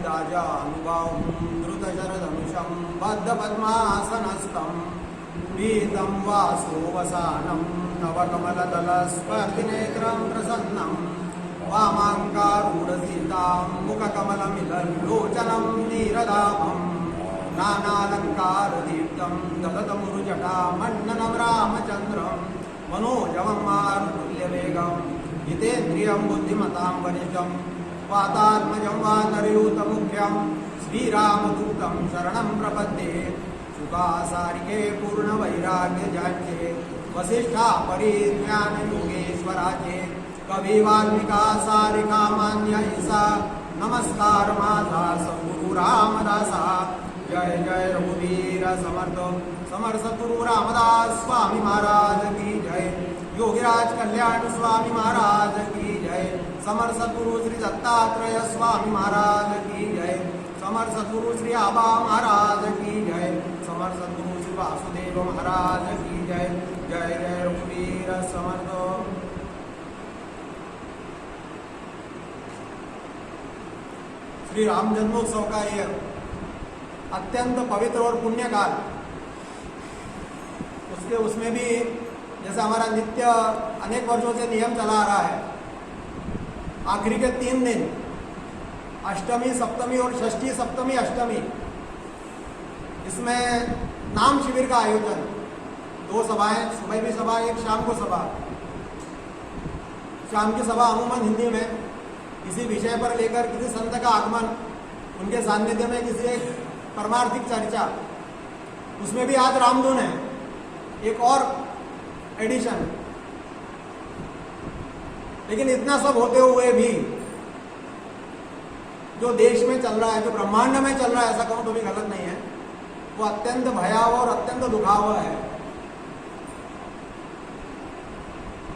दाजानुबाहुं द्रुतशरधनुषं बद्धपद्मासनस्थं पीतं वासोवसानं नवकमलदलस्पर्धिनेत्रं प्रसन्नं वामाङ्कारूढसीतां मुखकमलमिलल्लोचनं नीरदामं नानालङ्कारदीप्तं ददतमुरुजटामण्डनं रामचन्द्रं मनोजवं मारुतुल्यवेगं जितेन्द्रियं बुद्धिमतां वरिष्ठं वातात्मजं वानरयूतमुख्यं श्रीरामदूतं शरणं प्रपद्ये सुखासारिके पूर्णवैराग्यजाड्ये वसिष्ठा परिज्ञानयोगेश्वराचे कवि वाल्मीका सारिका मान्यैसा नमस्कार माझा सद्गुरु रामदासा जय जय रघुवीर समर्थ समर्थ सद्गुरु रामदास स्वामी महाराज की जय योगीराज कल्याण स्वामी महाराज की जय समर्थ सद्गुरु श्री दत्तात्रेय स्वामी महाराज की जय समर्थ सद्गुरु श्री आबा महाराज की जय समर्थ सद्गुरु श्री वासुदेव महाराज की जय जय जय रघुवीर समर्थ। श्री राम जन्मोत्सव का ये अत्यंत पवित्र और पुण्य काल, उसमें भी जैसे हमारा नित्य अनेक वर्षों से नियम चला आ रहा है, आखिरी के 3 दिन अष्टमी सप्तमी और षष्ठी सप्तमी अष्टमी, इसमें नाम शिविर का आयोजन, 2 सभाएं, सुबह भी सभा, एक शाम को सभा। शाम की सभा अमूमन हिंदी में किसी विषय पर लेकर किसी संत का आगमन, उनके सान्निध्य में किसी एक परमार्थिक चर्चा, उसमें भी आज रामधुन है, एक और एडिशन। लेकिन इतना सब होते हुए भी जो देश में चल रहा है, जो ब्रह्मांड में चल रहा है, ऐसा कहूं तो भी गलत नहीं है, वो अत्यंत भयावह और अत्यंत दुखावह है,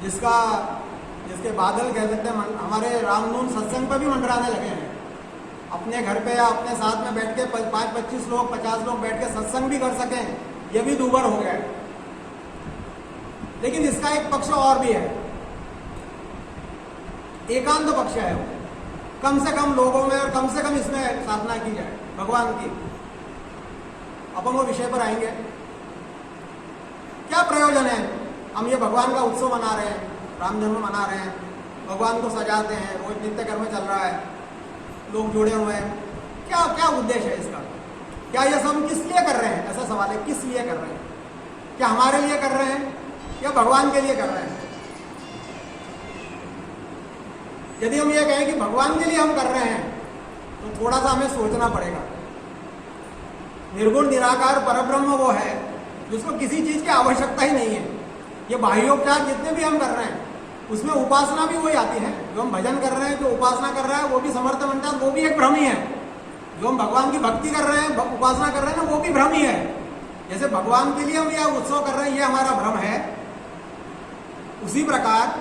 जिसके बादल कह सकते हैं। हमारे रामधुन सत्संग पर भी मंडराने लगे हैं। अपने घर पे या अपने साथ में बैठ के 5-25 लोग 50 लोग बैठ के सत्संग भी कर सकें, ये भी दूभर हो गया है। लेकिन इसका एक पक्ष और भी है, एकांत पक्ष है, कम से कम लोगों में और कम से कम इसमें साधना की जाए भगवान की। अपन वो विषय पर आएंगे। क्या प्रयोजन है? हम ये भगवान का उत्सव मना रहे हैं, राम जन्म मना रहे हैं, भगवान को सजाते हैं, रोज नित्य कर्म चल रहा है, लोग जुड़े हुए हैं, क्या क्या उद्देश्य है इसका? क्या ये सब किस लिए कर रहे हैं? ऐसा सवाल है, किस लिए कर रहे हैं? क्या हमारे लिए कर रहे हैं या भगवान के लिए कर रहे हैं? यदि हम ये कहें कि भगवान के लिए हम कर रहे हैं, तो थोड़ा सा हमें सोचना पड़ेगा। निर्गुण निराकार परब्रह्म वो है जिसको किसी चीज की आवश्यकता ही नहीं है। ये बाह्योपचार जितने भी हम कर रहे हैं, उसमें उपासना भी वही आती है। जो हम भजन कर रहे हैं, जो उपासना कर रहा है, वो भी समर्थ बनता है, वो भी एक भ्रम ही है। जो हम भगवान की भक्ति कर रहे हैं, उपासना कर रहे हैं ना, वो भी भ्रम ही है। जैसे भगवान के लिए हम यह उत्सव कर रहे हैं, ये हमारा भ्रम है, उसी प्रकार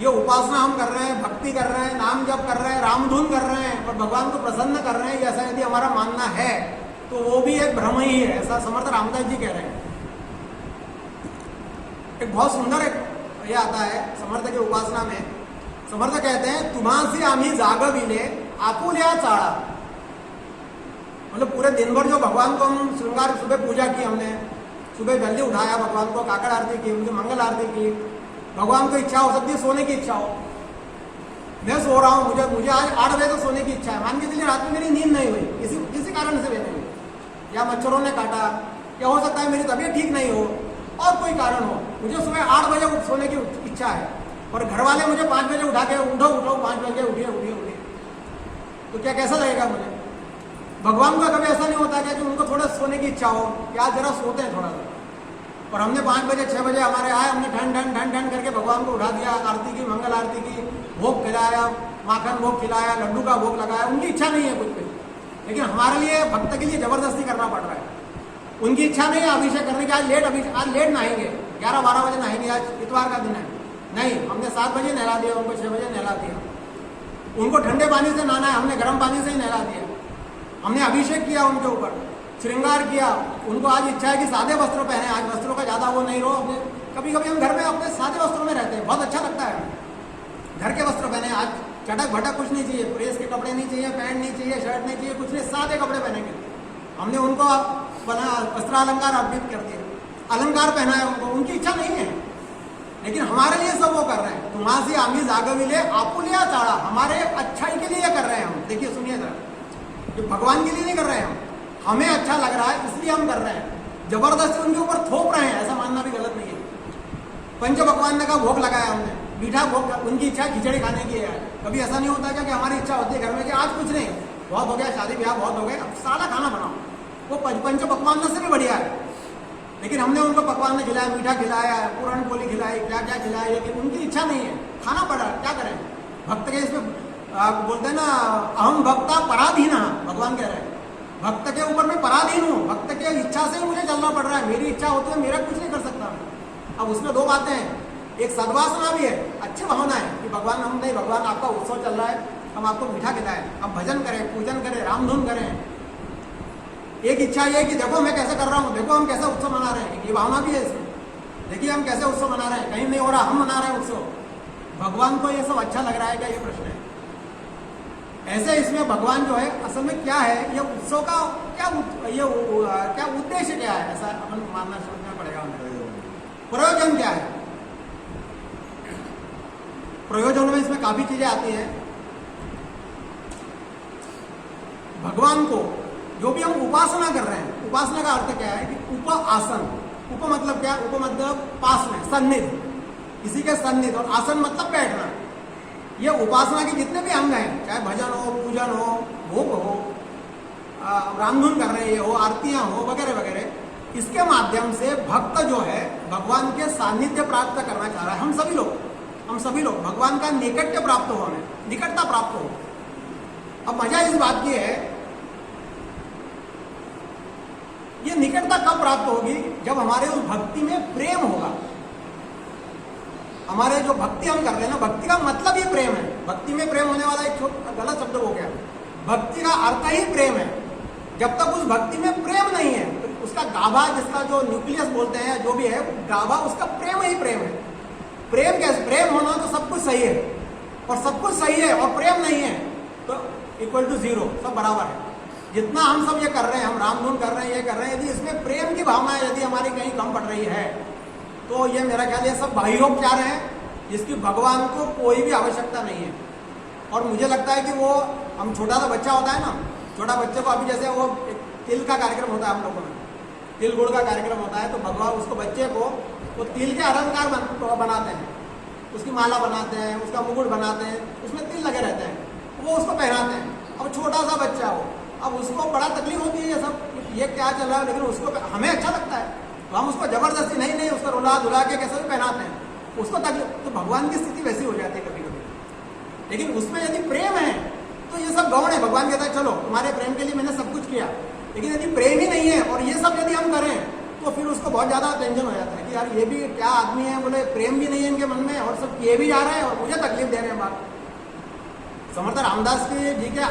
ये उपासना हम कर रहे हैं, भक्ति कर रहे हैं, नाम जप कर रहे हैं, रामधुन कर रहे हैं और भगवान को प्रसन्न कर रहे हैं, ऐसा यदि हमारा मानना है तो वो भी एक भ्रम ही है। ऐसा समर्थ रामदास जी कह रहे हैं। एक बहुत सुंदर एक ये आता है समर्थ की उपासना में। समर्थ कहते हैं, तुम्हासी आम्ही जागविले आपुल्या चाड़ा। मतलब पूरे दिन भर जो भगवान को हम श्रृंगार, सुबह पूजा की, हमने सुबह जल्दी उठाया भगवान को, काकड़ आरती की, उनकी मंगल आरती की। भगवान को इच्छा हो सकती है सोने की इच्छा हो, मैं सो रहा हूँ, मुझे आज 8 बजे तक सोने की इच्छा है, मान के चलिए रात में मेरी नींद नहीं हुई, किसी कारण से नहीं हुई, या मच्छरों ने काटा, या हो सकता है मेरी तबीयत ठीक नहीं हो, और कोई कारण हो, मुझे सुबह 8 बजे सोने की इच्छा है, और घर वाले मुझे 5 बजे उठा के उठो 5 बजे उठिए, तो क्या कैसा लगेगा मुझे? भगवान को कभी ऐसा नहीं होता कि उनको थोड़ा सोने की इच्छा हो, या जरा सोते हैं थोड़ा सा, और हमने 5 बजे 6 बजे हमारे आए, हमने ठन करके भगवान को उठा दिया, आरती की, मंगल आरती की, भोग खिलाया, माखन भोग खिलाया, लड्डू का भोग लगाया। उनकी इच्छा नहीं है कुछ भी, लेकिन हमारे लिए भक्त के लिए जबरदस्ती करना पड़ रहा है। उनकी इच्छा नहीं है अभिषेक करने की, आज लेट नहाएंगे, 11-12 बजे नहाएंगे, आज इतवार का दिन है, नहीं, हमने 7 बजे नहला दिया, उनको 6 बजे नहला दिया। उनको ठंडे पानी से नहाना है, हमने गर्म पानी से ही नहला दिया। हमने अभिषेक किया उनके ऊपर, श्रृंगार किया। उनको आज इच्छा है कि सादे वस्त्र पहने, आज वस्त्रों का ज़्यादा वो नहीं रहो। कभी कभी हम घर में अपने सादे वस्त्रों में रहते हैं, बहुत अच्छा लगता है घर के वस्त्र पहने। आज चटक भटक कुछ नहीं चाहिए, प्रेस के कपड़े नहीं चाहिए, पैंट नहीं चाहिए, शर्ट नहीं चाहिए, कुछ नहीं, सादे कपड़े पहनेंगे। हमने उनको बना वस्त्रालंकार अर्पित कर दिए, अलंकार पहनाया उनको, उनकी इच्छा नहीं है, लेकिन हमारे लिए सब वो कर रहे हैं। तुम्हासी आम्ही जागविले आपुलिया चाड़ा, हमारे अच्छाई के लिए कर रहे हैं हम। देखिए सुनिए जरा, ये भगवान के लिए नहीं कर रहे हैं हम, हमें अच्छा लग रहा है इसलिए हम कर रहे हैं, जबरदस्ती उनके ऊपर थोप रहे हैं, ऐसा मानना भी गलत नहीं है। पंच भगवान ने का भोग लगाया हमने, मीठा भोग, उनकी इच्छा खिचड़ी खाने की है। कभी ऐसा नहीं होता क्या कि हमारी इच्छा होती है घर में कि आज कुछ नहीं, बहुत हो गया, शादी ब्याह बहुत हो गए, अब सारा खाना बनाओ, वो पंच पकवान से भी बढ़िया है, लेकिन हमने उनको पकवान में खिलाया, मीठा खिलाया, पूरण पोली खिलाई, क्या क्या खिलाया, लेकिन उनकी इच्छा नहीं है, खाना पड़ा, क्या करें। भक्त के इसमें बोलते हैं ना, अहम भक्ता पराधीन, भगवान कह रहे हैं भक्त के ऊपर मैं पराधीन हूँ, भक्त के इच्छा से ही मुझे चलना पड़ रहा है, मेरी इच्छा होती है, मेरा कुछ नहीं कर सकता। अब उसमें दो बातें हैं, एक सद्वासना भी है, अच्छी भावना है कि भगवान हम नहीं, भगवान आपका उत्सव चल रहा है, हम आपको मीठा खिलाएं, हम भजन करें, पूजन करें, रामधुन करें। एक इच्छा ये है कि देखो मैं कैसे कर रहा हूँ, देखो हम कैसे उत्सव मना रहे हैं, ये भावना भी है इसमें, देखिए हम कैसे उत्सव मना रहे हैं, कहीं नहीं हो रहा, हम मना रहे हैं उत्सव। भगवान को ये सब अच्छा लग रहा है क्या, ये प्रश्न है। ऐसे इसमें भगवान जो है असल में क्या है, ये उत्सव का क्या क्या उद्देश्य क्या है, ऐसा अपन मानना सोचना पड़ेगा। प्रयोजन क्या है, प्रयोजन में इसमें काफी चीजें आती हैं। भगवान को जो भी हम उपासना कर रहे हैं, उपासना का अर्थ क्या है कि उप आसन, उप मतलब क्या, उप मतलब पास में, सन्निध, किसी के सन्निध, और आसन मतलब बैठना। ये उपासना के जितने भी अंग हैं, चाहे भजन हो, पूजन हो, भोग हो, रामधुन कर रहे हो, आरतियां हो, वगैरह वगैरह, इसके माध्यम से भक्त जो है भगवान के सानिध्य प्राप्त करना चाह रहा है। हम सभी लोग भगवान का निकट्य प्राप्त हो, हमें निकटता प्राप्त हो। अब मजा इस बात की है, ये निकटता कब प्राप्त होगी, जब हमारे उस भक्ति में प्रेम होगा। हमारे जो भक्ति हम कर रहे हैं ना, भक्ति का मतलब ही प्रेम है। भक्ति में प्रेम होने वाला एक गलत शब्द हो गया, भक्ति का अर्थ ही प्रेम है। जब तक उस भक्ति में प्रेम नहीं है, तो उसका गाभा, जिसका जो न्यूक्लियस बोलते हैं, जो भी है गाभा, उसका प्रेम ही प्रेम है। प्रेम कैसे, प्रेम होना तो सब कुछ सही है, और सब कुछ सही है और प्रेम नहीं है तो इक्वल टू जीरो, सब बराबर है। जितना हम सब ये कर रहे हैं, हम रामधुन कर रहे हैं, ये कर रहे हैं, यदि इसमें प्रेम की भावना यदि हमारी कहीं कम पड़ रही है, तो ये मेरा ख्याल ये सब बाह्योपचार है, जिसकी भगवान को कोई भी आवश्यकता नहीं है। और मुझे लगता है कि वो, हम छोटा सा बच्चा होता है ना, छोटा बच्चे को अभी जैसे वो तिल का कार्यक्रम होता है हम लोगों में, तिल गुड़ का कार्यक्रम होता है, तो भगवान उसको, बच्चे को वो तिल के अलंकार बनाते हैं, उसकी माला बनाते हैं, उसका मुकुट बनाते हैं, उसमें तिल लगे रहते हैं, वो उसको पहनाते हैं। अब छोटा सा बच्चा हो, अब उसको बड़ा तकलीफ होती है, ये सब ये क्या चल रहा है, लेकिन उसको हमें अच्छा लगता है, तो हम उसको जबरदस्ती नहीं उसको रुला धुला के कैसे भी पहनाते हैं, उसको तकलीफ। तो भगवान की स्थिति वैसी हो जाती है कभी कभी। लेकिन उसमें यदि प्रेम है तो ये सब गौण है। भगवान कहता है चलो तुम्हारे प्रेम के लिए मैंने सब कुछ किया, लेकिन यदि प्रेम ही नहीं है और ये सब यदि हम करें, तो फिर उसको बहुत ज्यादा टेंशन हो जाता है कि यार ये भी क्या आदमी है, बोले प्रेम भी नहीं है इनके मन में, और सब किए भी जा रहे हैं और मुझे तकलीफ दे रहे हैं। बात समर्थ रामदास जी के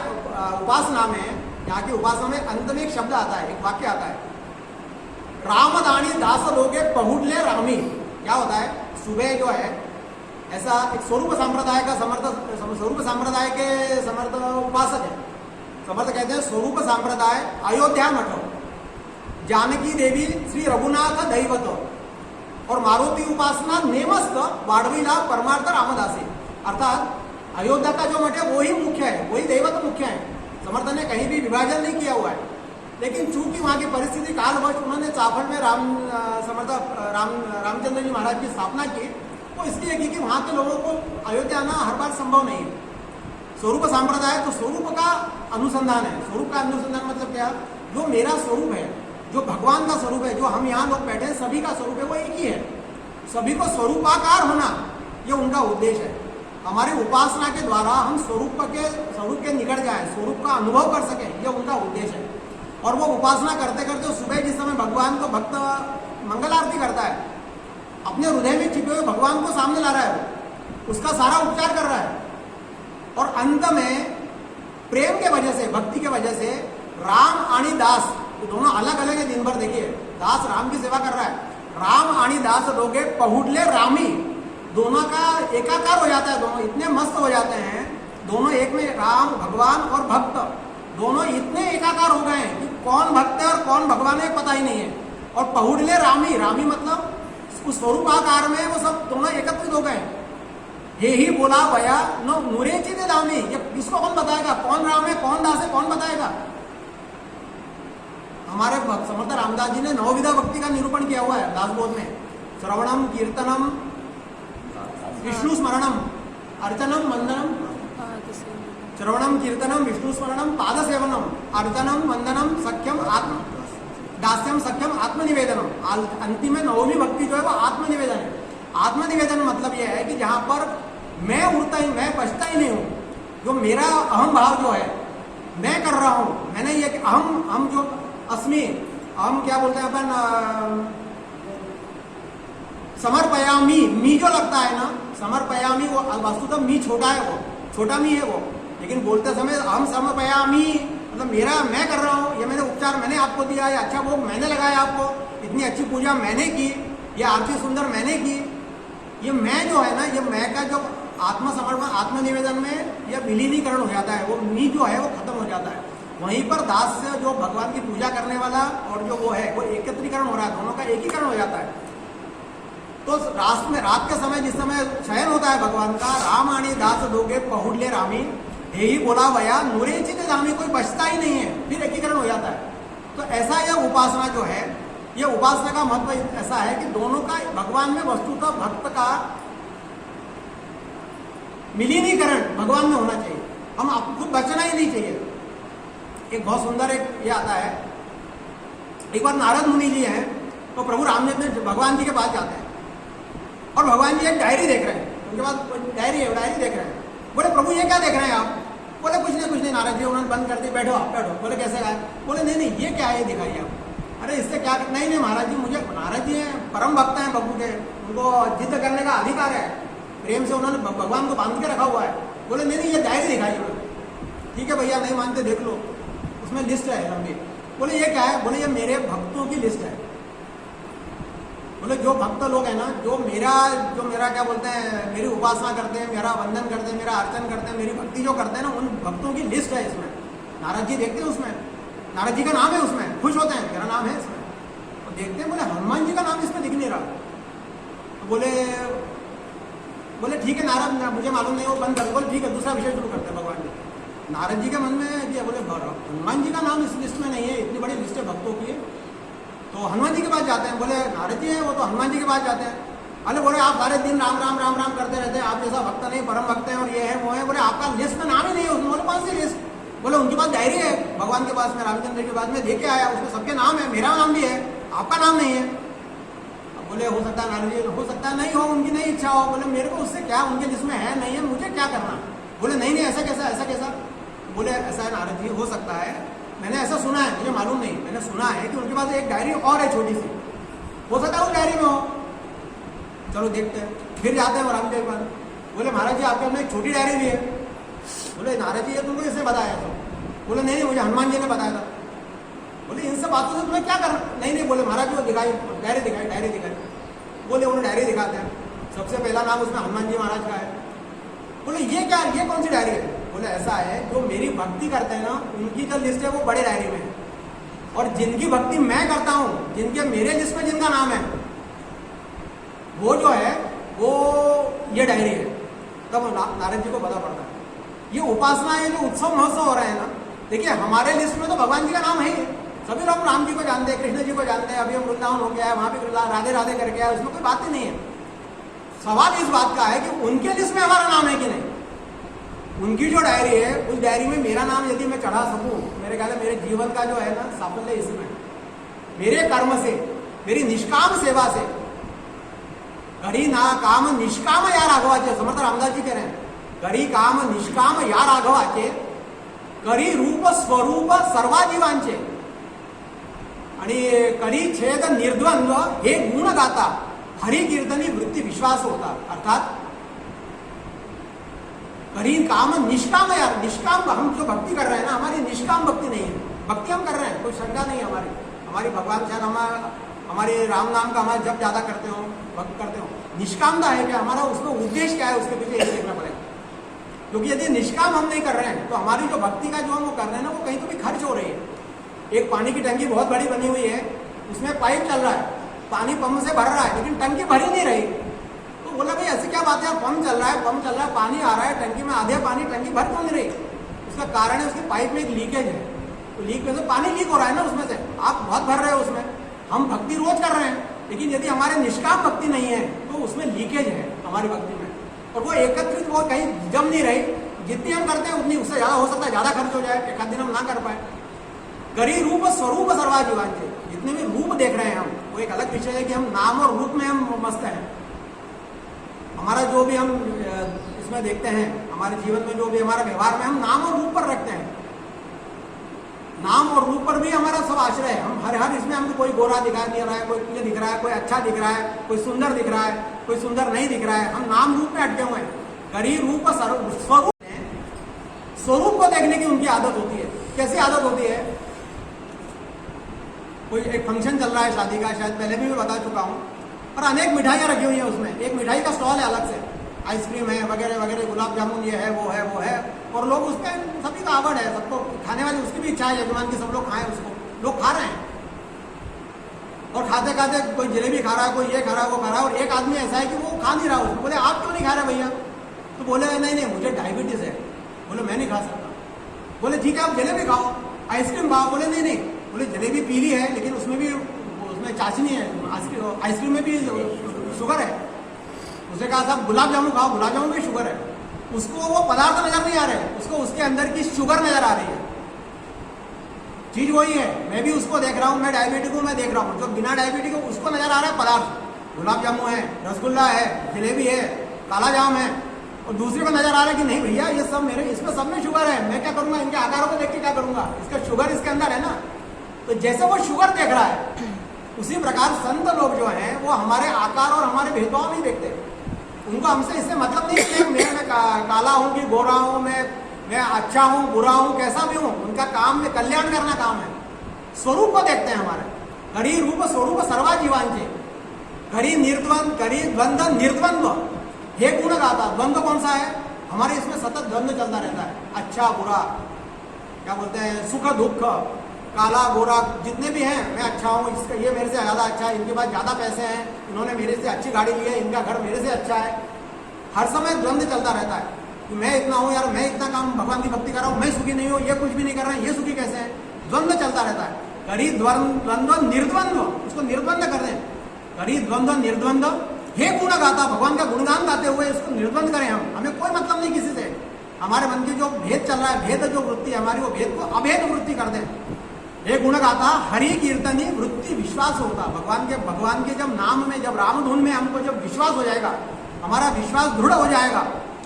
उपासना में, यहाँ की उपासना में अंत में एक शब्द आता है, एक वाक्य आता है, रामदानी दास लोगे पहुड़ले रामी। क्या होता है, सुबह जो है ऐसा एक स्वरूप संप्रदाय का स्वरूप संप्रदाय के समर्थ उपासक है। समर्थ कहते हैं स्वरूप संप्रदाय अयोध्या मठ, जानकी देवी श्री रघुनाथ दैवत और मारुति उपासना नेमस्त वाड़वीला परमार्थ रामदासी। अर्थात अयोध्या का जो मठ है वही मुख्य है, वही दैवत मुख्य है। समर्थ ने कहीं भी विभाजन नहीं किया हुआ है, लेकिन चूंकि वहां की परिस्थिति कालवश उन्होंने चाफड़ में रामचंद्र जी महाराज की स्थापना की, वो इसलिए की कि वहां के लोगों को अयोध्या आना हर बार संभव नहीं है। स्वरूप संप्रदाय तो स्वरूप का अनुसंधान है। स्वरूप का अनुसंधान मतलब क्या, जो मेरा स्वरूप है, जो भगवान का स्वरूप है, जो हम यहाँ लोग बैठे हैं सभी का स्वरूप है, वो एक ही है। सभी को स्वरूपाकार होना, ये उनका उद्देश्य है। हमारी उपासना के द्वारा हम स्वरूप के निकट जाए, स्वरूप का अनुभव कर सके, ये उनका उद्देश्य है। और वो उपासना करते करते सुबह जिस समय भगवान को भक्त मंगल आरती करता है, अपने हृदय में छिपे हुए भगवान को सामने ला रहा है, उसका सारा उपचार कर रहा है। और अंत में प्रेम के वजह से, भक्ति के वजह से राम आणि दास, ये दोनों अलग अलग है। दिन भर देखिए, दास राम की सेवा कर रहा है, राम आणि दास लोगे पहुड़ले रामी, दोनों का एकाकार हो जाता है। दोनों इतने मस्त हो जाते हैं दोनों एक में, राम भगवान और भक्त दोनों इतने एकाकार हो गए हैं कि कौन भक्त है और कौन भगवान है पता ही नहीं है। और पहुड़ले रामी, रामी मतलब उस स्वरूपाकार में वो सब दोनों एकत्रित हो गए। ये ही बोला भया न नूरे चिते दामी, ये किसको कौन बताएगा, कौन राम है कौन दास है कौन बताएगा। हमारे समर्थ रामदास जी ने नवविधा भक्ति का निरूपण किया हुआ है दासबोध में। श्रवणम कीर्तनम विष्णु स्मरणम अर्चनम वंदनम, श्रवणम कीर्तनम विष्णु स्मरणम पाद सेवनम अर्चनम वंदनम सख्यम आत्म दास्यम सख्यम आत्मनिवेदनम। अंतिम में नवमी भक्ति जो है वो आत्मनिवेदन है। आत्मनिवेदन मतलब यह है कि जहां पर मैं उड़ता ही, मैं बचता ही नहीं हूं, जो मेरा अहम भाव जो है मैं कर रहा हूं, मैंने ये अहम, हम जो अस्मि, हम क्या बोलते हैं अपन, समर्पयामी, मी जो लगता है ना, समर्पयामी वो वस्तुतः मी छोटा है, वो छोटा मी है वो, लेकिन बोलते समय हम समर्पयामी मतलब मेरा, मैं कर रहा हूँ, ये मैंने उपचार मैंने आपको दिया, ये अच्छा भोग मैंने लगाया आपको, इतनी अच्छी पूजा मैंने की, ये आरती सुंदर मैंने की। ये मैं जो है ना, ये मैं का जो आत्मसमर्पण आत्मनिवेदन में यह विलीनीकरण हो जाता है, वो मी जो है वो खत्म हो जाता है। वहीं पर दास से जो भगवान की पूजा करने वाला और जो वो है वो एकत्रीकरण हो रहा है, दोनों का एकीकरण हो जाता है। तो रात में, रात के समय जिस समय शयन होता है भगवान का, राम आणी दास दोगे पहुड़ले रामी, यही बोला भया नूरे चिते दामी, कोई बचता ही नहीं है, फिर एकीकरण हो जाता है। तो ऐसा यह उपासना जो है, यह उपासना का महत्व ऐसा है कि दोनों का भगवान में वस्तुतः भक्त का विलीनीकरण भगवान में होना चाहिए, हम आपको खुद बचना ही नहीं चाहिए। एक बहुत सुंदर एक ये आता है, एक बार नारद मुनि जी हैं तो प्रभु रामचंद्र भगवान जी के पास जाते हैं और भगवान जी एक डायरी देख रहे हैं, उनके पास डायरी है, डायरी देख रहे हैं। बोले प्रभु ये क्या देख रहे हैं आप? बोले कुछ नहीं नारद जी, उन्होंने बंद कर दी, बैठो आप बैठो। बोले कैसे आए? बोले नहीं ये क्या है दिखाइए आप। अरे इससे क्या, नहीं महाराज जी, मुझे, महाराज जी हैं परम भक्त हैं प्रभु के, उनको जिद करने का अधिकार है, प्रेम से उन्होंने भगवान को बांध के रखा हुआ है। बोले नहीं ये डायरी दिखाइए। ठीक है भैया, नहीं मानते देख लो, उसमें लिस्ट है लंबी। बोले ये क्या है? बोले ये मेरे भक्तों की लिस्ट है। बोले जो भक्त लोग हैं ना, जो मेरा क्या बोलते हैं, मेरी उपासना करते हैं, मेरा वंदन करते हैं, मेरा अर्चन करते हैं, मेरी भक्ति जो करते हैं ना, उन भक्तों की लिस्ट है इसमें। नारद जी देखते हैं उसमें, नारद जी का नाम है उसमें, खुश होते हैं मेरा नाम है इसमें। और देखते हैं बोले हनुमान जी का नाम इसमें दिख नहीं रहा। तो बोले ठीक है नारद, मुझे मालूम नहीं, वो बंद कर। बोले ठीक है, दूसरा विषय शुरू करते हैं भगवान जी। नारद जी के मन में ये बोले हनुमान जी का नाम इस लिस्ट में नहीं है, इतनी बड़ी लिस्ट है भक्तों की। तो हनुमान जी के पास जाते हैं। बोले नारद जी हैं वो, तो हनुमान जी के पास जाते हैं। अरे बोले आप सारे दिन राम राम राम राम करते रहते हैं, आप जैसा भक्त नहीं, परम भक्त हैं और ये है वो है। बोले आपका लिस्ट में नाम ही नहीं है उसमें। बोले कौन सी लिस्ट? बोले उनके पास डायरी है भगवान के पास में, रामचंद्र के पास में लेके आया, उसमें सबके नाम है, मेरा नाम भी है, आपका नाम नहीं है। अब बोले हो सकता है नारद जी, हो सकता है नहीं हो, उनकी नहीं इच्छा हो। बोले मेरे को उससे क्या, उनके लिस्ट में है नहीं है, मुझे क्या करना। बोले नहीं ऐसा कैसा, ऐसा कैसा? बोले ऐसा है नारद जी, हो सकता है, मैंने ऐसा सुना है, मुझे मालूम नहीं, मैंने सुना है कि उनके पास एक डायरी और है छोटी सी, हो सकता है उस डायरी में हो। चलो देखते हैं। फिर जाते हैं रामदेव के पास। बोले महाराज जी आपके अपने एक छोटी डायरी भी है। बोले नारद जी ये तुमको इसने बताया था? बोले नहीं मुझे हनुमान जी ने बताया था। बोले इन सब बातों से तुम्हें क्या करना? नहीं बोले महाराज जी वो दिखाई, डायरी दिखाई। बोले उन्हें डायरी दिखाते हैं, सबसे पहला नाम उसमें हनुमान जी महाराज का है। बोले ये क्या, ये कौन सी डायरी है? बोले ऐसा है, जो मेरी भक्ति करते हैं ना, उनकी जो लिस्ट है वो बड़े डायरी में है, और जिनकी भक्ति मैं करता हूँ, जिनके मेरे लिस्ट में जिनका नाम है, वो जो है वो ये डायरी है। तब नारद जी को पता पड़ता है ये उपासना है, जो उत्सव महोत्सव हो रहे हैं ना, देखिए हमारे लिस्ट में तो भगवान जी का नाम है ही, सभी लोग राम जी को जानते हैं, कृष्ण जी को जानते हैं, अभी हम वृंदावन हो गया है, वहां पे राधे राधे करके आया, उसमें कोई बात ही नहीं है। सवाल इस बात का है कि उनके लिस्ट में हमारा नाम है कि नहीं। उनकी जो डायरी है, उस डायरी में मेरा नाम यदि मैं चढ़ा सकूं, मेरे ख्याल मेरे जीवन का जो है ना साफल्य इसमें, मेरे कर्म से, मेरी निष्काम सेवा से। करी ना काम निष्काम या राघवाचे, समर्थ रामदास जी कह रहे हैं, करी काम निष्काम या राघवाचे, करी रूप स्वरूप सर्वाजीवांचे, आणि करी छेद निर्द्वंद्व हे गुण गाता, हरि कीर्तनी वृत्ती विश्वास होता। अर्थात करी काम निष्काम, यार निष्काम, हम जो भक्ति कर रहे हैं ना, हमारी निष्काम भक्ति नहीं है, भक्ति हम कर रहे हैं, कोई शंका नहीं है हमारी भगवान शायद हमारे राम नाम का हमारा जब ज्यादा करते हो, भक्त करते हो, निष्कामता है क्या हमारा, उसमें उद्देश्य क्या है, उसके पीछे ये देखना पड़ेगा। क्योंकि यदि निष्काम हम नहीं कर रहे हैं तो हमारी जो भक्ति का जो हम वो कर रहे हैं ना वो कहीं तो भी खर्च हो रही है। एक पानी की टंकी बहुत बड़ी बनी हुई है, उसमें पाइप चल रहा है, पानी पंप से भर रहा है, लेकिन टंकी भरी नहीं रही। तो बोला भाई ऐसी क्या बात है, पंप चल रहा है, पानी आ रहा है टंकी में, आधे पानी टंकी भर क्यों नहीं रही? उसका कारण है उसकी पाइप में एक लीकेज है, तो लीक में से पानी लीक हो रहा है ना उसमें से, आप बहुत भर रहे हो उसमें। हम भक्ति रोज कर रहे हैं, लेकिन यदि हमारे निष्काम भक्ति नहीं है तो उसमें लीकेज है हमारी भक्ति में, और वो एकत्रित वो कहीं जम नहीं रही। जितनी हम करते हैं उतनी उससे ज्यादा हो सकता है, ज्यादा खर्च हो जाए, एक आध दिन हम ना कर पाए। करी रूप स्वरूप सर्वाजीवांचे, जितने भी रूप देख रहे हैं हम, वो एक अलग विषय है कि हम नाम और रूप में हम मस्त हैं। हमारा जो भी हम इसमें देखते हैं, हमारे जीवन में जो भी हमारा व्यवहार में हम नाम और रूप पर रखते हैं, नाम और रूप पर भी हमारा सब आश्रय है। हम हर इसमें हमको कोई गोरा दिखाई दे रहा है, कोई पीले दिख रहा है, कोई अच्छा दिख रहा है, कोई सुंदर दिख रहा है, कोई सुंदर नहीं दिख रहा है, हम नाम रूप में अटके हुए हैं। करी रूप स्वरूप, स्वरूप को देखने की उनकी आदत होती है। कैसी आदत होती है? कोई एक फंक्शन चल रहा है शादी का, शायद पहले भी मैं बता चुका हूँ, और अनेक मिठाइयाँ रखी हुई है, उसमें एक मिठाई का स्टॉल है अलग से, आइसक्रीम है वगैरह वगैरह, गुलाब जामुन ये है वो है वो है, और लोग उस पर सभी का आवड़ है, सबको खाने वाली उसकी भी इच्छा है यजमान की, सब लोग खाएं उसको, लोग खा रहे हैं। और खाते खाते कोई जलेबी खा रहा है, कोई ये खा रहा है, वो खा रहा है, और एक आदमी ऐसा है कि वो खा नहीं रहा उसको। बोले आप क्यों नहीं खा रहे भैया? तो बोले नहीं नहीं मुझे डायबिटीज है। बोले मैं नहीं खा सकता। बोले ठीक है आप जलेबी खाओ, आइसक्रीम खाओ। बोले नहीं नहीं, बोले जलेबी पीली है लेकिन उसमें भी उसमें चाशनी है, आइसक्रीम में भी शुगर है। उसे कहा साहब गुलाब जामुन खाओ, गुलाब जामुन में भी शुगर है। उसको वो पदार्थ नजर नहीं आ रहे, उसको उसके अंदर की शुगर नजर आ रही है। चीज वही है, मैं भी उसको देख रहा हूँ, मैं डायबिटिक हूँ, मैं देख रहा हूँ, जो बिना डायबिटिक हो उसको नजर आ रहा है पदार्थ, गुलाब जामुन है, रसगुल्ला है, जलेबी है, काला जाम है, और दूसरे को नजर आ रहा है कि नहीं भैया ये सब मेरे, इसमें सब में शुगर है, मैं क्या करूंगा, इनके आकारों को देख के क्या करूंगा, इसका शुगर इसके अंदर है ना। तो जैसे वो शुगर देख रहा है, उसी प्रकार संत लोग जो हैं वो हमारे आकार और हमारे भेदभाव नहीं देखते। उनको हमसे इससे मतलब नहीं कि मैं काला हूँ कि गोरा हूँ, मैं अच्छा हूँ बुरा हूँ कैसा भी हूँ, उनका काम में कल्याण करना काम है। स्वरूप को देखते हैं हमारे, घड़ी रूप स्वरूप सर्वाजीवांचे, घड़ी निर्द्वंद, घड़ी द्वंद्व निर्द्वंद्व, हे गुण गाता। द्वंद्व कौन सा है? हमारे इसमें सतत द्वंद्व चलता रहता है, अच्छा बुरा, क्या बोलते हैं, सुख दुख, काला गोरा, जितने भी हैं, मैं अच्छा हूँ, इसका ये मेरे से ज़्यादा अच्छा है, इनके पास ज़्यादा पैसे हैं, इन्होंने मेरे से अच्छी गाड़ी ली है, इनका घर मेरे से अच्छा है। हर समय द्वंद्व चलता रहता है कि मैं इतना हूँ यार, मैं इतना काम भगवान की भक्ति कर रहा हूँ, मैं सुखी नहीं हूँ, ये कुछ भी नहीं कर रहा है, ये सुखी कैसे है? द्वंद्व चलता रहता है। करी द्वंद्व निर्द्वंद्व, उसको निर्द्वंद कर दें, करी द्वंद्व निर्द्वंद, हे गुण गाता, भगवान का गुणगान गाते हुए इसको निर्द्वंद करें हम, हमें कोई मतलब नहीं किसी से। हमारे मन की जो भेद चल रहा है, भेद जो वृत्ति है हमारी, वो भेद को अभेद वृत्ति कर दें। हे गुण गाता हरि कीर्तनी वृत्ति विश्वास होता। भगवान के जब नाम में, जब राम धुन में हमको जब विश्वास हो जाएगा, हमारा विश्वास दृढ़ हो जाएगा,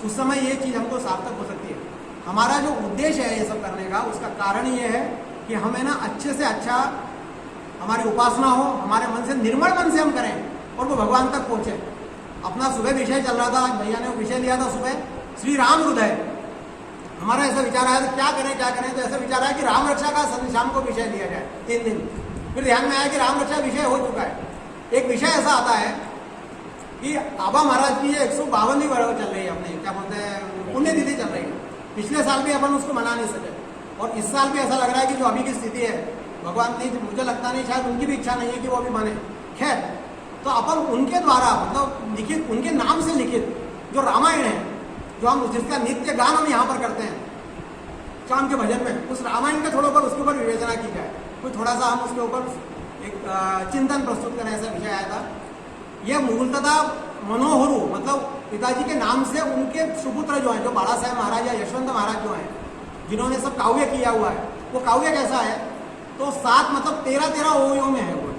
उस समय ये चीज हमको सार्थक हो सकती है। हमारा जो उद्देश्य है ये सब करने का, उसका कारण ये है कि हमें ना अच्छे से अच्छा हमारी उपासना हो, हमारे मन से निर्मल मन से हम करें और वो भगवान तक पहुंचे। अपना सुबह विषय चल रहा था, भैया ने वो विषय लिया था सुबह, श्री राम हृदय। हमारा ऐसा विचार आया था क्या करें, तो ऐसा विचार आया कि राम रक्षा का शाम को विषय लिया जाए 3 दिन। फिर ध्यान में आया कि राम रक्षा विषय हो चुका है। एक विषय ऐसा आता है कि आबा महाराज की 152वीं वर्ष चल रही है, अपने क्या बोलते हैं पुण्यतिथि चल रही है। पिछले साल भी अपन उसको मना नहीं सके, और इस साल भी ऐसा लग रहा है कि जो अभी की स्थिति है, भगवान नहीं, मुझे लगता नहीं, शायद उनकी भी इच्छा नहीं है कि वो भी माने। खैर, तो अपन उनके द्वारा, मतलब लिखित, उनके नाम से लिखित जो रामायण है, जो हम जिसका नित्य गान हम यहाँ पर करते हैं शाम के भजन में, उस रामायण के थोड़ा ऊपर उसके ऊपर विवेचना की जाए, कोई थोड़ा सा हम उसके ऊपर एक चिंतन प्रस्तुत करें, ऐसा विषय आया था। यह मूलतः मनोहरु, मतलब पिताजी के नाम से उनके सुपुत्र जो हैं, जो बाला साहेब महाराज या यशवंत महाराज जो हैं, जिन्होंने सब काव्य किया हुआ है, वो काव्य कैसा है, तो 7 मतलब 13 ओवियों में है वो,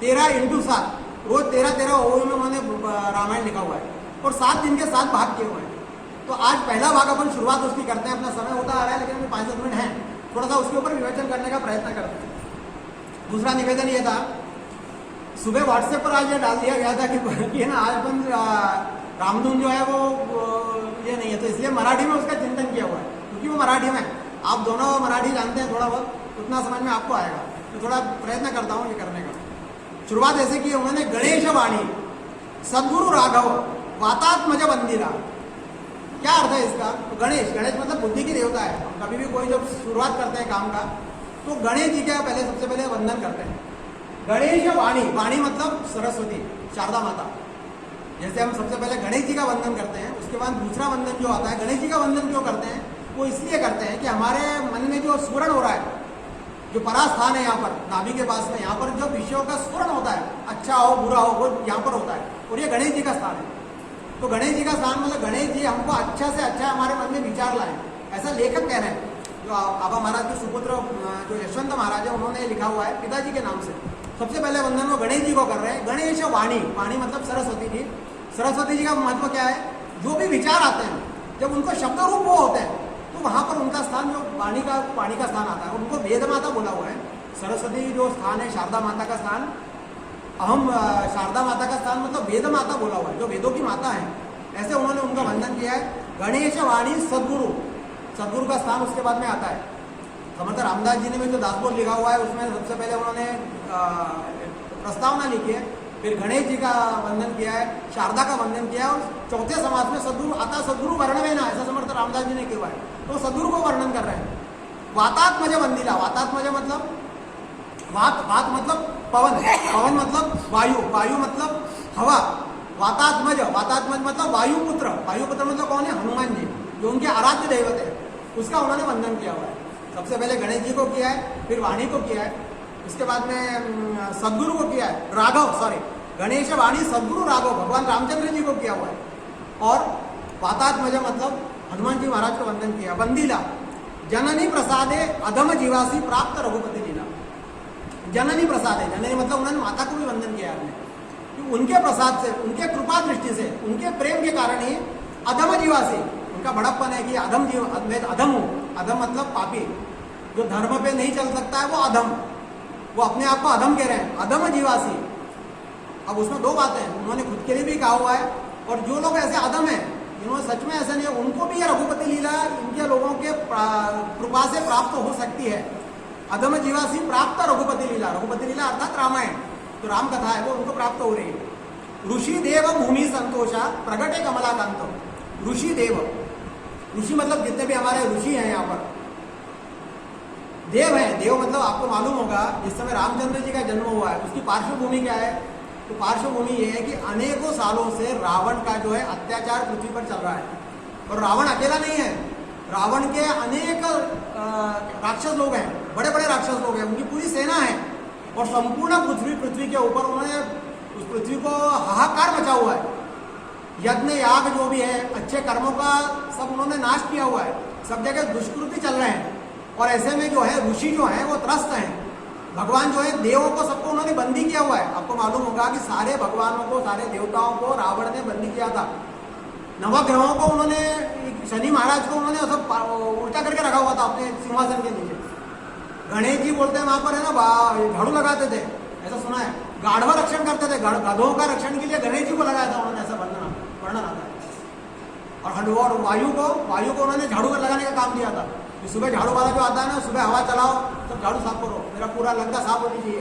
13x7, रोज 13 ओवियों में उन्होंने रामायण लिखा हुआ है, और 7 दिन के 7 भाग किए हुए हैं। तो आज पहला भाग अपन शुरुआत उसकी करते हैं, अपना समय होता आ रहा है लेकिन अभी 5-10 मिनट हैं, थोड़ा सा उसके ऊपर विवेचन करने का प्रयत्न करते हैं। दूसरा निवेदन ये था, सुबह व्हाट्सएप पर आज ये डाल दिया गया था कि ना आज अपन रामधुन जो है वो ये नहीं है, तो इसलिए मराठी में उसका चिंतन किया हुआ है, क्योंकि वो मराठी में, आप दोनों मराठी जानते हैं थोड़ा बहुत, उतना समझ में आपको आएगा, तो थोड़ा प्रयत्न करता हूँ ये करने का। शुरुआत ऐसे की उन्होंने, गणेश वाणी सद्गुरु राघव वातात्मज बंदिरा, क्या अर्थ है इसका? तो गणेश, गणेश मतलब बुद्धि की देवता है। हम कभी भी कोई जब शुरुआत करते हैं काम का तो गणेश जी का पहले सबसे पहले वंदन करते हैं। गणेश वाणी, वाणी मतलब सरस्वती, शारदा माता। जैसे हम सबसे पहले गणेश जी का वंदन करते हैं, उसके बाद दूसरा वंदन जो आता है, गणेश जी का वंदन क्यों करते हैं? वो इसलिए करते हैं कि हमारे मन में जो स्फुरण हो रहा है, जो परास्थान है यहाँ पर नाभि के पास में, यहाँ पर जो विषयों का स्फुरण होता है, अच्छा हो बुरा हो, वो यहाँ पर होता है और ये गणेश जी का स्थान है। तो गणेश जी का स्थान मतलब गणेश जी हमको अच्छा से अच्छा हमारे मन में विचार लाए, ऐसा लेखक कह रहे हैं। जो आबा महाराज के सुपुत्र जो यशवंत महाराज है, उन्होंने लिखा हुआ है पिताजी के नाम से। सबसे पहले वंदन वो गणेश जी को कर रहे हैं। गणेश वाणी, वाणी मतलब सरस्वती जी। सरस्वती जी का महत्व क्या है? जो भी विचार आते हैं जब उनको शब्द रूप वो होते हैं तो वहां पर उनका स्थान जो वाणी का स्थान आता है, उनको वेद माता बोला हुआ है। सरस्वती जो स्थान है, शारदा माता का स्थान, अहम शारदा माता का स्थान मतलब वेद माता बोला हुआ है, जो वेदों की माता है। ऐसे उन्होंने उनका वंदन किया है। गणेश वाणी सदगुरु, सदगुरु का स्थान उसके बाद में आता है। समर्थ रामदास जी ने में जो दासबोध लिखा हुआ है उसमें सबसे पहले उन्होंने प्रस्तावना लिखी है, फिर गणेश जी का वंदन किया है, शारदा का वंदन किया है और चौथे समास में सदगुरु आता। सदगुरु वर्णवे ना, ऐसा समर्थ रामदास जी ने किया है, तो सदगुरु को वर्णन कर रहे हैं। वातात्मज वंदिला, वातात्मज मतलब वात मतलब पवन, पवन मतलब वायु, वायु मतलब हवा। वातात्मज, वातात्मज मतलब वायुपुत्र, वायुपुत्र मतलब कौन है? हनुमान जी, जो उनके आराध्य दैवत है, उसका उन्होंने वंदन किया हुआ है। सबसे पहले गणेश जी को किया है, फिर वाणी को किया है, उसके बाद में सदगुरु को किया है, राघव, सॉरी गणेश वाणी सदगुरु राघव भगवान रामचंद्र जी को किया हुआ है। और वातात्मज मतलब हनुमान जी महाराज को वंदन किया। वंदिला जननी प्रसादे अधम जीवासी प्राप्त रघुपति लीला। जननी प्रसाद है, जननी मतलब उन्होंने माता को भी वंदन किया आपने, कि उनके प्रसाद से, उनके कृपा दृष्टि से, उनके प्रेम के कारण ही अधम जीवासी, उनका बड़प्पन है कि अधम जीव, मैं अधम हूँ। अधम मतलब पापी, जो धर्म पे नहीं चल सकता है वो अधम, वो अपने आप को अधम कह रहे हैं, अधम जीवासी। अब उसमें दो बातें हैं, उन्होंने खुद के लिए भी कहा हुआ है, और जो लोग ऐसे अधम हैं जिन्होंने सच में ऐसा नहीं है, उनको भी ये रघुपति लीला इनके लोगों के कृपा से प्राप्त हो सकती है। अधम जीवासी प्राप्त रघुपति लीला, रघुपति लीला अर्थात रामायण, जो राम कथा है वो उनको प्राप्त हो रही है। ऋषि देव भूमि संतोषा प्रगटे कमलाकांत। ऋषि देव, ऋषि मतलब जितने भी हमारे ऋषि हैं यहाँ पर, देव है। देव मतलब आपको मालूम होगा जिस समय रामचंद्र जी का जन्म हुआ है उसकी पार्श्वभूमि क्या है? तो पार्श्वभूमि ये है कि अनेकों सालों से रावण का जो है अत्याचार पृथ्वी पर चल रहा है, और रावण अकेला नहीं है, रावण के अनेक राक्षस लोग हैं, बड़े बड़े राक्षस लोग हैं, उनकी पूरी सेना है, और संपूर्ण पृथ्वी के ऊपर उन्होंने उस पृथ्वी को हाहाकार मचा हुआ है। यज्ञ याग जो भी है, अच्छे कर्मों का सब उन्होंने नाश किया हुआ है, सब जगह दुष्कृति चल रहे हैं। और ऐसे में जो है ऋषि जो है वो त्रस्त हैं। भगवान जो है देवों को सबको उन्होंने बंदी किया हुआ है। आपको मालूम होगा कि सारे भगवानों को, सारे देवताओं को रावण ने बंदी किया था। नवग्रहों को उन्होंने, शनि महाराज को उन्होंने सब उल्टा करके रखा हुआ था अपने सिंहासन के नीचे। गणेश जी बोलते हैं वहां पर है ना, झाड़ू लगाते थे, ऐसा सुना है। गाढ़वा रक्षण करते थे, गधों का रक्षण के लिए गणेश जी को लगाया था उन्होंने, ऐसा वर्णन आता है। और वायु को उन्होंने झाड़ू लगाने का काम दिया था। सुबह झाड़ू वाला जो आता है ना, सुबह हवा चलाओ सब झाड़ू साफ करो, मेरा पूरा लगता साफ होनी चाहिए।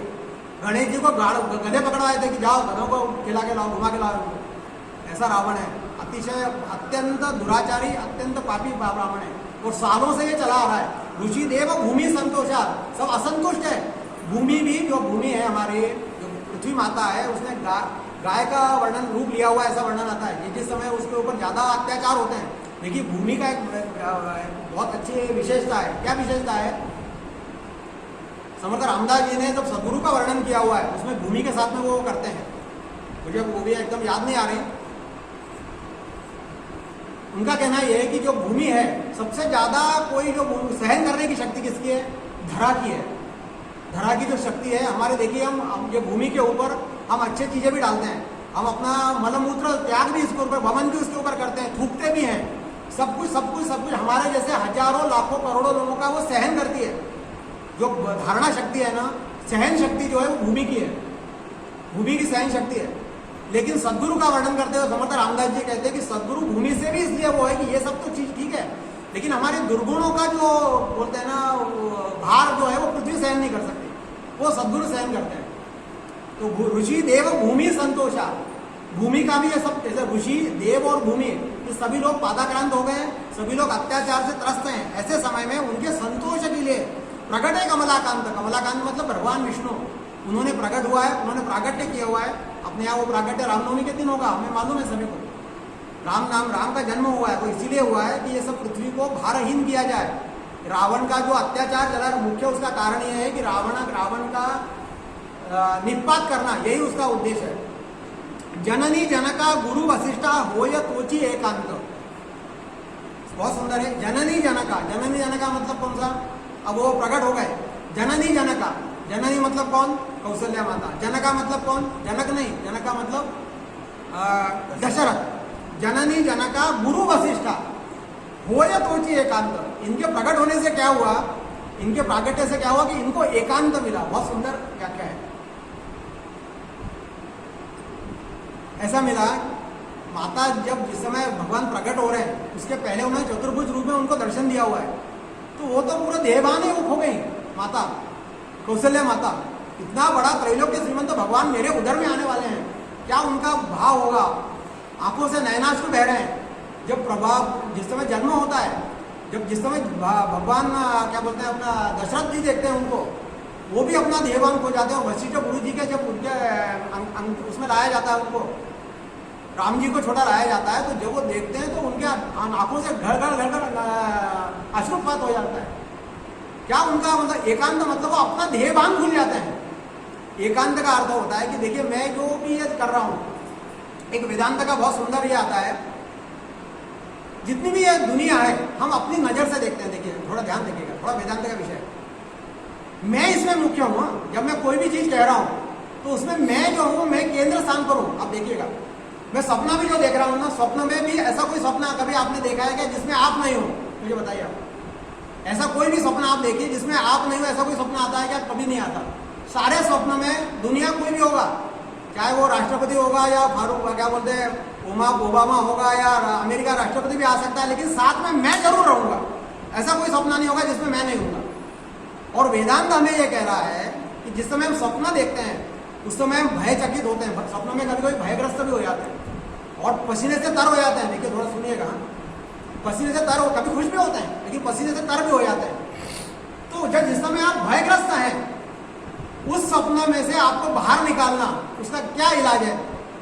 गणेश जी को गधे पकड़वाए थे कि जाओ गधों को खिला के लाओ, घुमा के लाओ। ऐसा रावण है, अतिशय अत्यंत दुराचारी, अत्यंत पापी ब्राह्मण है, और सालों से ये चला आ रहा है। ऋषि देव भूमि संतोषा, सब असंतुष्ट है। भूमि भी, जो भूमि है हमारी, जो पृथ्वी माता है, उसने गाय का वर्णन रूप लिया हुआ, ऐसा वर्णन आता है। जिस समय उसके ऊपर ज्यादा अत्याचार होते हैं, देखिए भूमि का एक बहुत अच्छी विशेषता है। क्या विशेषता है? समर्थ रामदास जी ने जब सदगुरु का वर्णन किया हुआ है उसमें भूमि के साथ में वो करते हैं, मुझे वो भी एकदम याद नहीं आ रही। उनका कहना यह है कि जो भूमि है, सबसे ज्यादा कोई जो सहन करने की शक्ति किसकी है? धरा की है। धरा की जो शक्ति है हमारे, देखिए हम ये भूमि के ऊपर हम अच्छी चीजें भी डालते हैं, हम अपना मलमूत्र त्याग भी इसके ऊपर, वमन भी उसके ऊपर करते हैं, थूकते भी हैं, सब कुछ हमारे जैसे हजारों लाखों करोड़ों लोगों का वो सहन करती है। जो धारणा शक्ति है ना, सहन शक्ति जो है वो भूमि की है, भूमि की सहन शक्ति है। लेकिन सदगुरु का वर्णन करते हुए समर्थ रामदास जी कहते हैं कि सदगुरु भूमि से भी इसलिए वो है कि ये सब तो चीज ठीक है, लेकिन हमारे दुर्गुणों का जो बोलते हैं ना भार जो है वो पृथ्वी सहन नहीं कर सकती, वो सदगुरु सहन करते हैं। तो ऋषि देव भूमि संतोषा, भूमि का भी ये सब, जैसे ऋषि देव और भूमि कि सभी लोग पादाक्रांत हो गए, सभी लोग अत्याचार से त्रस्त हैं, ऐसे समय में उनके संतोष के लिए प्रकट है कमलाकांत। कमलाकांत मतलब भगवान विष्णु, उन्होंने प्रकट हुआ है, उन्होंने प्रागट्य किया हुआ है अपने यहाँ। वो प्रागट्य रामनवमी के दिन होगा, हमें मालूम है सभी को। राम का जन्म हुआ है, वो इसीलिए हुआ है कि ये सब पृथ्वी को भारहीन किया जाए। रावण का जो अत्याचार चला, मुख्य उसका कारण यह है कि रावण का निपात करना, यही उसका उद्देश्य है। जननी जनका गुरु वशिष्ठा होय तोची एकांत, बहुत सुंदर है। जननी जनका मतलब कौन सा? अब वो प्रकट हो गए। जननी जनका, जननी मतलब कौन? कौशल्या माता। जनका मतलब कौन? जनक नहीं, जनका मतलब दशरथ। जननी जनका गुरु वशिष्ठा होय तोची एकांत। इनके प्रकट होने से क्या हुआ? इनके प्रागट्य से क्या हुआ कि इनको एकांत मिला। बहुत सुंदर व्याख्या है। ऐसा मिला, माता जब जिस समय भगवान प्रकट हो रहे हैं उसके पहले उन्होंने चतुर्भुज रूप में उनको दर्शन दिया हुआ है, तो वो तो पूरे देहभान ही हो गई माता, कौशल्या माता। इतना बड़ा त्रैलोक्य श्रीमंत भगवान मेरे उधर में आने वाले हैं, क्या उनका भाव होगा? आंखों से नयनाश्रु बह रहे हैं। जब प्रभाव जिस समय जन्म होता है, जब जिस समय भगवान क्या बोलते हैं अपना दशरथ जी देखते हैं उनको, वो भी अपना देहभान खो जाते हैं। वशिष्ठ गुरु जी के जब उनके उसमें लाया जाता है, उनको राम जी को छोटा लाया जाता है, तो जब वो देखते हैं तो उनके आंखों से घर अश्रुपात हो जाता है। क्या उनका मतलब एकांत मतलब वो अपना देहभान भूल जाते हैं। एकांत का अर्थ होता है कि देखिए मैं जो भी ये कर रहा हूं, एक वेदांत का बहुत सुंदर ये आता है, जितनी भी ये दुनिया है हम अपनी नजर से देखते हैं। देखिए थोड़ा ध्यान देखिएगा, थोड़ा वेदांत का विषय है। मैं इसमें मुख्य हूं। जब मैं कोई भी चीज कह रहा हूं तो उसमें मैं जो हूं, मैं केंद्र स्थान पर हूं। आप देखिएगा, मैं सपना भी जो देख रहा हूं ना, स्वप्न में भी ऐसा कोई सपना कभी आपने देखा है क्या जिसमें आप नहीं हो? मुझे बताइए आप। ऐसा कोई भी स्वप्न आप देखिए जिसमें आप नहीं हो, ऐसा कोई स्वप्न आता है क्या? कभी नहीं आता। सारे स्वप्न में दुनिया कोई भी होगा, चाहे वो राष्ट्रपति होगा या फारूक क्या बोलते हैं ओबामा होगा या अमेरिका राष्ट्रपति भी आ सकता है, लेकिन साथ में मैं जरूर रहूंगा। ऐसा कोई सपना नहीं होगा जिसमें मैं नहीं हूंगा। और वेदांत हमें यह कह रहा है कि जिस समय हम सपना देखते हैं उस समय हम भयचकित होते हैं। सपनों में कभी कभी भयग्रस्त भी हो जाते हैं और पसीने से तर हो जाते हैं। देखिए थोड़ा सुनिएगा, पसीने से तर हो, कभी खुश भी होते हैं लेकिन पसीने से तर भी हो जाते हैं। तो जब जिस समय आप भयग्रस्त हैं, उस सपना में से आपको बाहर निकालना, उसका क्या इलाज है?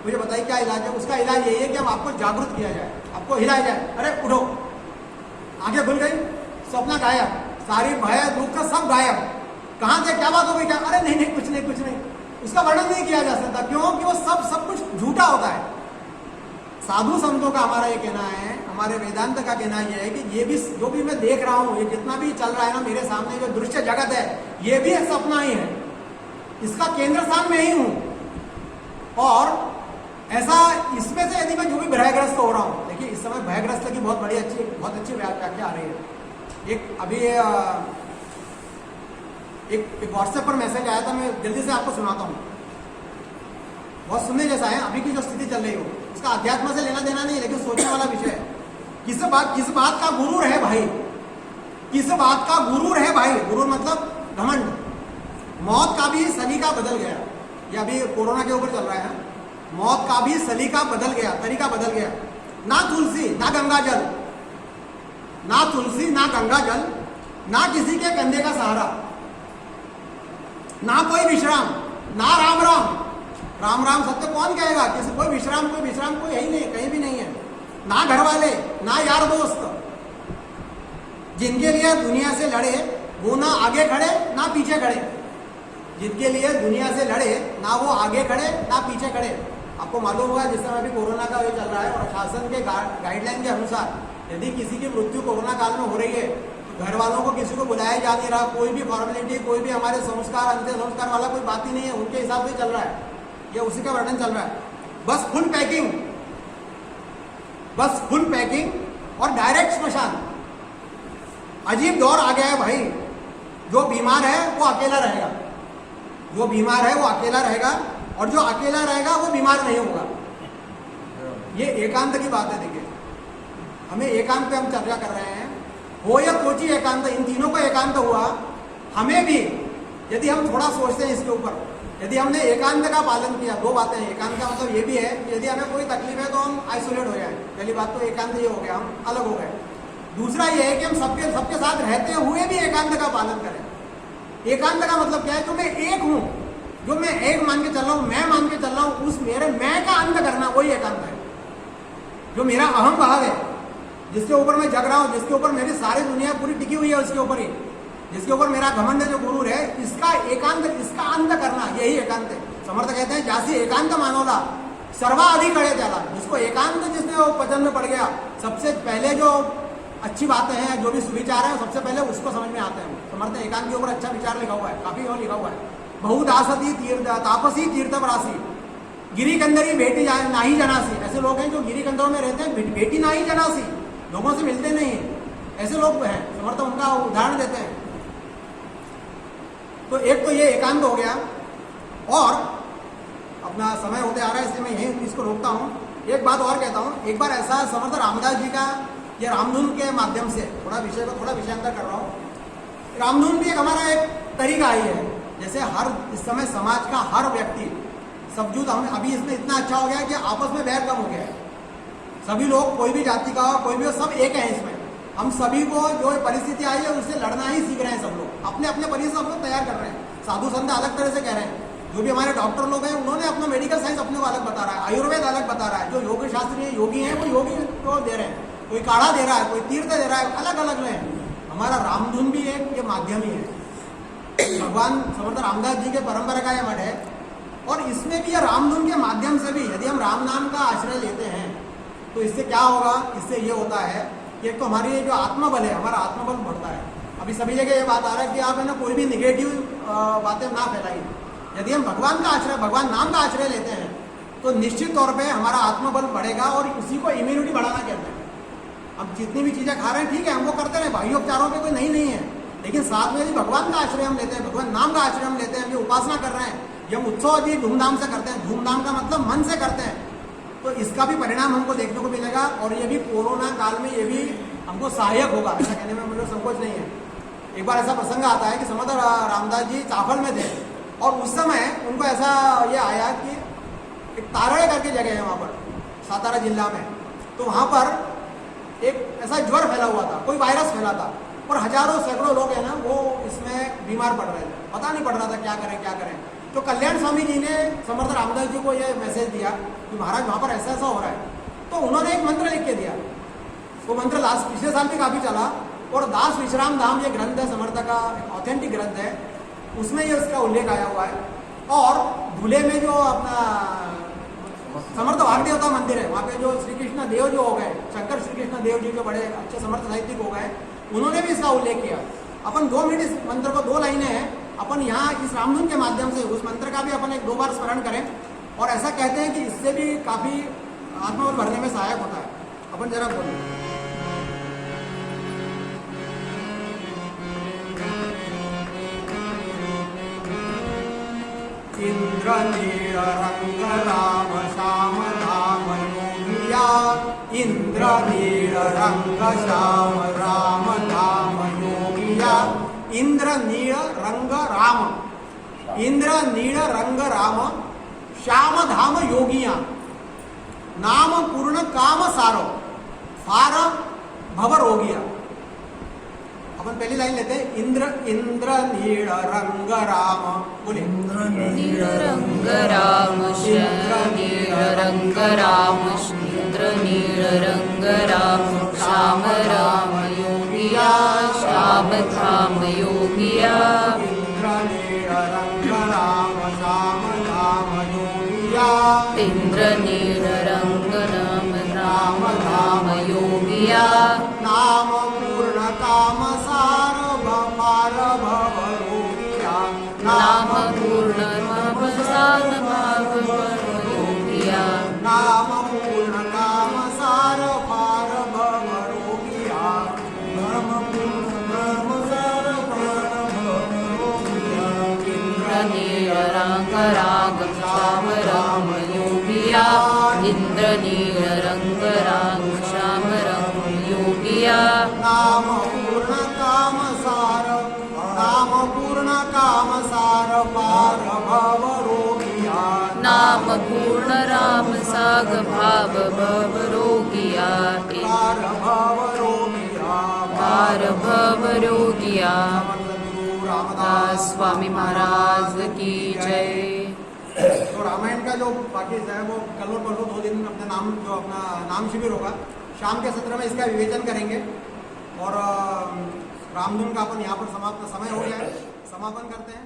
मुझे बताइए क्या इलाज है? उसका इलाज यही है कि हम आपको जागृत किया जाए, आपको हिलाया जाए। अरे उठो, आंखें खुल गई, सपना गायब, सारी भय दुख सब गायब। कहां थे, क्या बात हो गई, क्या? अरे नहीं नहीं कुछ नहीं कुछ नहीं। उसका वर्णन नहीं किया जा सकता। क्यों? कि वो सब कुछ झूठा होता है। साधु संतों का हमारा ये कहना है, हमारे वेदांत का कहना यह है कि ये भी जो भी मैं देख रहा हूं, ये जितना भी चल रहा है ना मेरे सामने, जो दृश्य जगत है, ये भी एक सपना ही है। इसका केंद्र स्थान में ही हूं। और ऐसा इसमें से यदि मैं जो भी भयग्रस्त हो रहा हूं, देखिए इस समय भयग्रस्त की बहुत अच्छी व्याख्या आ रही है। एक अभी एक व्हाट्सएप पर मैसेज आया था, मैं जल्दी से आपको सुनाता हूँ। बहुत सुनने जैसा है। अभी की जो स्थिति चल रही हो उसका अध्यात्म से लेना देना नहीं, लेकिन सोचने वाला विषय है। किस बात का गुरूर है भाई? किस बात का गुरूर है भाई? गुरूर मतलब घमंड। मौत का भी सलीका बदल गया। ये अभी कोरोना के ऊपर चल रहा है। मौत का भी सलीका बदल गया, तरीका बदल गया। ना तुलसी ना गंगा जल, ना तुलसी ना गंगा जल, ना किसी के कंधे का सहारा, ना कोई विश्राम, ना राम राम। राम राम सत्य कौन कहेगा? किसी कोई विश्राम कोई है ही नहीं, कहीं भी नहीं है। ना घर वाले, ना यार दोस्त। जिनके लिए दुनिया से लड़े वो ना आगे खड़े ना पीछे खड़े। जिनके लिए दुनिया से लड़े ना वो आगे खड़े ना पीछे खड़े। आपको मालूम होगा जिस समय अभी कोरोना का ये चल रहा है और शासन के गाइडलाइन के अनुसार यदि किसी की मृत्यु कोरोना काल में हो रही है तो घर वालों को किसी को बुलाया जा नहीं रहा। कोई भी फॉर्मेलिटी, कोई भी हमारे संस्कार अंतिम संस्कार वाला कोई बात ही नहीं है। उनके हिसाब से चल रहा है, ये उसी का वर्णन चल रहा है। बस फुल पैकिंग और डायरेक्ट स्मशान। अजीब दौर आ गया है भाई। जो बीमार है वो अकेला रहेगा, जो बीमार है वो अकेला रहेगा, और जो अकेला रहेगा वो बीमार नहीं होगा। ये एकांत की बात है। देखिए हमें एकांत पे हम चर्चा कर रहे हैं। हो या कोची एकांत, इन तीनों को एकांत हुआ। हमें भी यदि हम थोड़ा सोचते हैं इसके ऊपर यदि हमने एकांत का पालन किया, दो बातें हैं। एकांत का मतलब ये भी है कि यदि हमें कोई तकलीफ है तो हम आइसोलेट हो जाए। पहली बात तो एकांत ये हो गया, हम अलग हो गए। दूसरा ये है कि हम सबके साथ रहते हुए भी एकांत का पालन करें। एकांत का मतलब क्या है? जो मैं एक हूं, जो मैं एक मान के चल रहा हूं, मैं मान के चल रहा हूं, उस मेरे मैं का अंत करना, वही एकांत है। जो मेरा अहम भाव है, जिसके ऊपर मैं जग रहा हूं, जिसके ऊपर मेरी सारी दुनिया पूरी टिकी हुई है, उसके ऊपर ही, जिसके ऊपर मेरा घमंड जो गुरु है, इसका एकांत, इसका अंत करना, यही एकांत है। समर्थ कहते हैं जासी एकांत मानोला सर्वाधिक कड़े त्याला। जिसको एकांत, जिसने वो पचन में पड़ गया, सबसे पहले जो अच्छी बातें हैं, जो भी सुविचार है, सबसे पहले उसको समझ में आते हैं। समर्थ एकांत के ऊपर अच्छा विचार लिखा हुआ है, काफी और लिखा हुआ है। बहुदासती तीर्थ तापसी तीर्थम राशि गिरी कंदरी बेटी नाही जनासी। ऐसे लोग हैं जो गिरी कंदरों में रहते हैं, बेटी नाही जनासी, लोगों से मिलते नहीं, ऐसे लोग हैं। समर्थ उनका उदाहरण देते हैं। तो एक तो ये एकांत हो गया, और अपना समय होते आ रहा है, इसलिए मैं यही इसको रोकता हूँ। एक बात और कहता हूँ। एक बार ऐसा समर्थ रामदास जी का, ये रामधुन के माध्यम से थोड़ा विषयांतर कर रहा हूँ। रामधुन भी एक हमारा एक तरीका ही है। जैसे हर इस समय समाज का हर व्यक्ति सबजूत, हम अभी इसमें इतना अच्छा हो गया कि आपस में बैर कम हो गया है। सभी लोग, कोई भी जाति का हो, कोई भी हो, सब एक है इसमें। हम सभी को जो परिस्थिति आई है उससे लड़ना ही सीख रहे हैं। सब लोग अपने अपने परिस्थिति सब लोग तैयार कर रहे हैं। साधु संत अलग तरह से कह रहे हैं। जो भी हमारे डॉक्टर लोग हैं, उन्होंने अपना मेडिकल साइंस अपने को अलग बता रहा है, आयुर्वेद अलग बता रहा है। जो योग शास्त्री योगी हैं, वो योगी को दे रहे हैं, कोई काढ़ा दे रहा है, कोई तीर्थ दे रहा है, अलग अलग है। हमारा रामधुन भी एक ये माध्यम ही है। भगवान समर्थ रामदास जी के परंपरा का यह मठ है, और इसमें भी ये रामधुन के माध्यम से भी यदि हम राम नाम का आश्रय लेते हैं तो इससे क्या होगा? इससे ये होता है कि एक तो हमारी जो आत्मबल है, हमारा आत्मबल बढ़ता है। अभी सभी जगह ये बात आ रहा है कि आप है ना कोई भी निगेटिव बातें ना फैलाइए। यदि हम भगवान का आश्रय, भगवान नाम का आश्रय लेते हैं तो निश्चित तौर पे हमारा आत्मबल बढ़ेगा, और उसी को इम्यूनिटी बढ़ाना कहते हैं। अब जितनी भी चीजें खा रहे हैं, ठीक है, हमको करते रहे, बाह्योपचारों पे कोई नहीं है, लेकिन साथ में यदि भगवान का आश्रय हम लेते हैं, भगवान नाम का आश्रय हम लेते हैं, ये उपासना कर रहे हैं, ये हम उत्सव आदि धूमधाम से करते हैं, धूमधाम का मतलब मन से करते हैं, तो इसका भी परिणाम हमको देखने को मिलेगा। और ये भी कोरोना काल में ये भी हमको सहायक होगा, ऐसा कहने में मुझे संकोच नहीं है। एक बार ऐसा प्रसंग आता है कि समर्थ रामदास जी चाफल में थे, और उस समय उनको ऐसा ये आया कि एक तारड़े करके जगह है वहाँ पर, सातारा जिला में, तो वहाँ पर एक ऐसा ज्वर फैला हुआ था, कोई वायरस फैला था, और हजारों सैकड़ों लोग हैं ना वो इसमें बीमार पड़ रहे थे, पता नहीं पड़ रहा था क्या करें। तो कल्याण स्वामी जी ने समर्थ रामदास जी को यह मैसेज दिया कि महाराज वहाँ पर ऐसा ऐसा हो रहा है। तो उन्होंने एक मंत्र लिख के दिया। वो मंत्र लास्ट पिछले साल भी काफी चला, और दास विश्राम धाम ये ग्रंथ है, समर्थ का ऑथेंटिक ग्रंथ है, उसमें ये उसका उल्लेख आया हुआ है। और धुले में जो अपना समर्थ वाग्देवता मंदिर है, वहाँ पे जो श्री कृष्ण देव जो हो गए, शंकर श्री कृष्ण देव जी जो बड़े अच्छे समर्थ साहित्यिक हो गए, उन्होंने भी इसका उल्लेख किया। अपन 2 मिनट इस मंत्र को 2 लाइनें हैं, अपन यहाँ इस रामधुन के माध्यम से उस मंत्र का भी अपन 1-2 बार स्मरण करें, और ऐसा कहते हैं कि इससे भी काफी आत्मबल भरने में सहायक होता है। अपन जरा बोलें। इंद्र नील रंग राम श्याम धाम योगिया, इंद्र नील रंग श्याम राम धाम योगिया। इंद्र नील रंग राम, इंद्र नील रंग राम श्याम धाम योगिया, नाम पूर्ण काम सारो फार भव रोगिया। अपन पहली लाइन लेते हैं। इंद्र इंद्र नील रंग राम, बोले इंद्र नील रंग राम, इंद्र नील रंग राम, इंद्र नील रंग राम, श्याम राम योगिया, श्याम धाम योगिया। इंद्र नील रंग राम श्याम धाम योगिया, इंद्र नील रंग राम धाम योगिया। नाम पूर्ण काम सार फार भव रोगिया, नाम पूर्ण काम सार भव योगिया, नाम पूर्ण काम सार फार भव रोगिया, नाम पूर्ण काम सार फार भव रोगिया। इंद्र नील रंग राग श्याम राम योगिया, इंद्र नील रंग राग श्याम राम योगिया। नाम पूर्ण काम सार, नाम पूर्ण काम सार पार भव राग भाव भव रोगिया कार भाव रोगिया कार भव रोगिया सद्गुरु रामदास दास स्वामी महाराज की जय। तो रामायण का जो बाकी है वो कल और परसों 2 दिन अपना नाम शिविर होगा। शाम के सत्र में इसका विवेचन करेंगे और रामधुन का अपन यहाँ पर समाप्त समय हो गया है, समापन करते हैं।